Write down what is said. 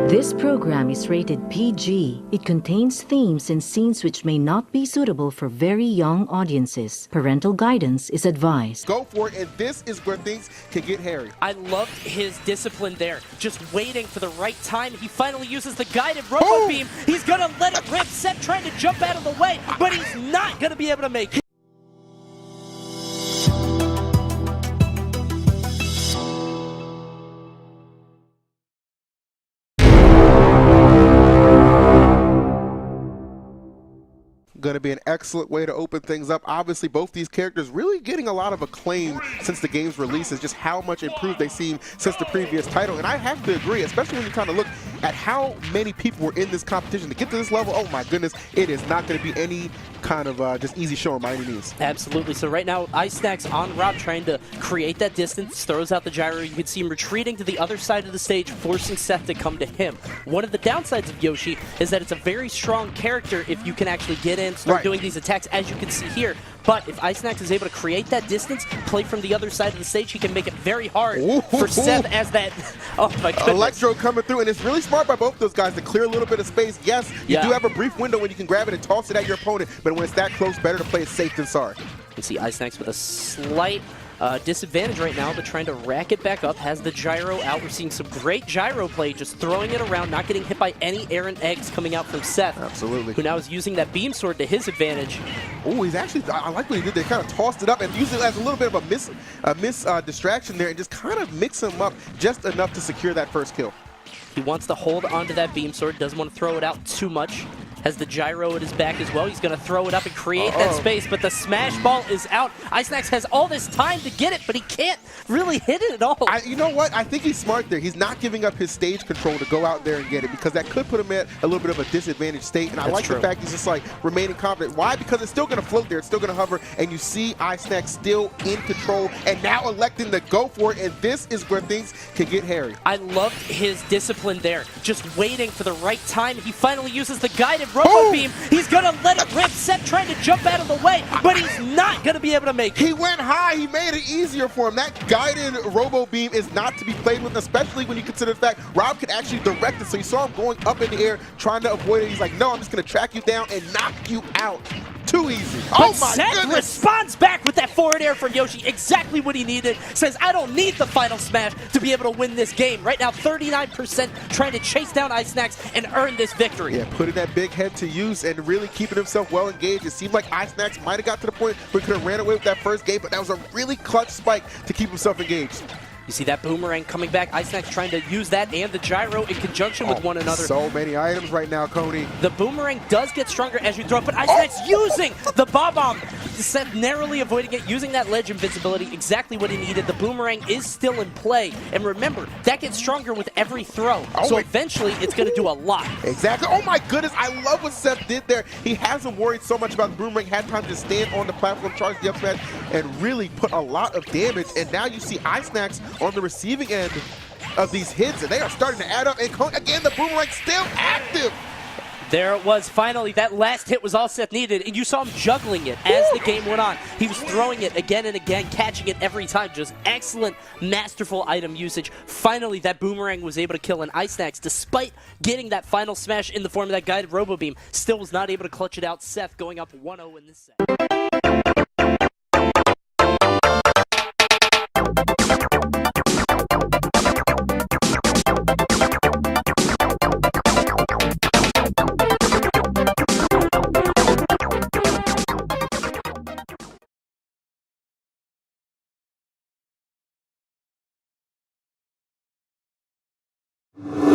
This program is rated PG. It contains themes and scenes which may not be suitable for very young audiences. Parental guidance is advised. Go for it, and this is where things can get hairy. I loved his discipline there, just waiting for the right time. He finally uses the guided R.O.B beam. He's gonna let it rip. Seth trying to jump out of the way, but he's not gonna be able to make it. Going to be an excellent way to open things up. Obviously, both these characters really getting a lot of acclaim since the game's release, is just how much improved they seem since the previous title. And I have to agree, especially when you kind of look at how many people were in this competition to get to this level. Oh my goodness, it is not going to be any kind of just easy showing by any means. Absolutely. So right now, R.O.B on R.O.B trying to create that distance, throws out the gyro. You can see him retreating to the other side of the stage, forcing Seth to come to him. One of the downsides of Yoshi is that it's a very strong character if you can actually get in, start doing these attacks, as you can see here. But if R.O.B is able to create that distance, play from the other side of the stage, he can make it very hard for Seth as that. Oh my goodness. Electro coming through, and it's really smart by both those guys to clear a little bit of space. Yes, you do have a brief window when you can grab it and toss it at your opponent, but when it's that close, better to play it safe than sorry. You can see R.O.B with a slight disadvantage right now, but trying to rack it back up, has the gyro out. We're seeing some great gyro play, just throwing it around, not getting hit by any errant eggs coming out from Seth. Absolutely. Who now is using that beam sword to his advantage. Oh, he's actually, I like what he did there. Kind of tossed it up and used it as a little bit of a miss distraction there, and just kind of mix him up just enough to secure that first kill. He wants to hold onto that beam sword, doesn't want to throw it out too much. Has the gyro at his back as well. He's going to throw it up and create that space, but the smash ball is out. R.O.B has all this time to get it, but he can't really hit it at all. You know what? I think he's smart there. He's not giving up his stage control to go out there and get it, because that could put him at a little bit of a disadvantaged state. And I like the fact he's just like remaining confident. Why? Because it's still going to float there. It's still going to hover, and you see R.O.B still in control and now electing to go for it, and this is where things can get hairy. I loved his discipline there, just waiting for the right time. He finally uses the guided R.O.B beam. He's going to let it rip. Seth trying to jump out of the way, but he's not going to be able to make it. He went high. He made it easier for him. That guided R.O.B beam is not to be played with, especially when you consider the fact R.O.B could actually direct it. So you saw him going up in the air, trying to avoid it. He's like, no, I'm just going to track you down and knock you out. Too easy. But oh my Seth goodness. responds back with that forward air from Yoshi. Exactly what he needed. Says, I don't need the final smash to be able to win this game. Right now, 39% trying to chase down R.O.B and earn this victory. Yeah, putting that big head to use and really keeping himself well engaged. It seemed like R.O.B might have got to the point where he could have ran away with that first game, but that was a really clutch spike to keep himself engaged. You see that boomerang coming back. R.O.B trying to use that and the gyro in conjunction with one another. So many items right now, Coney. The boomerang does get stronger as you throw it, but R.O.B using the bomb. Seth narrowly avoiding it, using that ledge invincibility, exactly what he needed. The boomerang is still in play. And remember, that gets stronger with every throw. So eventually, it's going to do a lot. Exactly. Oh my goodness, I love what Seth did there. He hasn't worried so much about the boomerang, had time to stand on the platform, charge the up smash, and really put a lot of damage. And now you see R.O.B on the receiving end of these hits, and they are starting to add up. And again, the boomerang still active. There it was, finally. That last hit was all Seth needed, and you saw him juggling it as the game went on. He was throwing it again and again, catching it every time. Just excellent, masterful item usage. Finally, that boomerang was able to kill an R.O.B, despite getting that final smash in the form of that guided R.O.B beam. Still was not able to clutch it out. Seth going up 1-0 in this set. You